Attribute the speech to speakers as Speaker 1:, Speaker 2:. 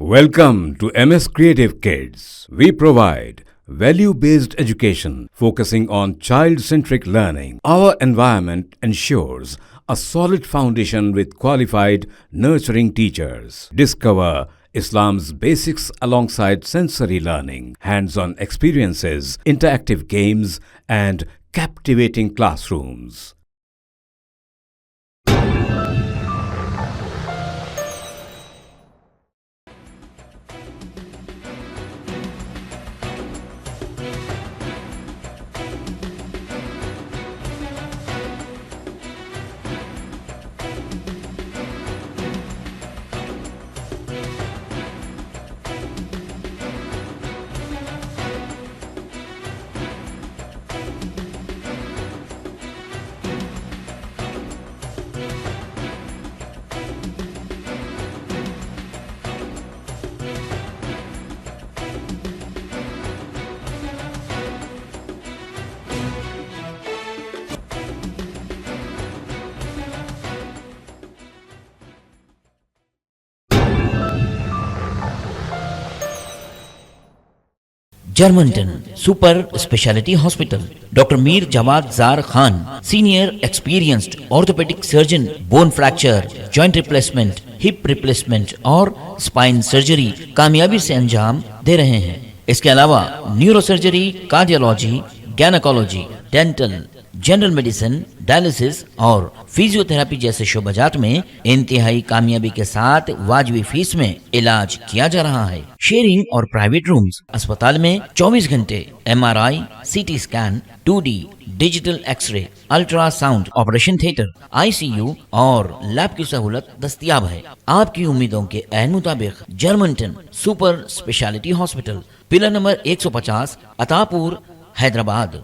Speaker 1: Welcome to MS Creative Kids. We provide value-based education focusing on child-centric learning. Our environment ensures a solid foundation with qualified, nurturing teachers. Discover Islam's basics alongside sensory learning, hands-on experiences, interactive games, and captivating classrooms.
Speaker 2: Germanten super speciality hospital, doctor Mir Jawad Zar Khan, senior experienced orthopaedic surgeon, bone fracture, joint replacement, hip replacement और spine surgery कामयाबी से अंजाम दे रहे हैं। इसके अलावा neuro surgery, cardiology, gynaecology, dental, general medicine, dialysis और फिजियोथेरेपी जैसे शोबाजात में इंतहाई कामयाबी के साथ वाजबी फीस में इलाज किया जा रहा है। शेयरिंग और प्राइवेट रूम्स, अस्पताल में 24 घंटे MRI, CT scan, 2D digital x-ray, ultrasound, operation theatre, ICU और लैब की सहूलत दस्तयाब है। आपकी उम्मीदों के ऐन मुताबिक Germanten super speciality hospital, pillar number 150, Attapur, Hyderabad.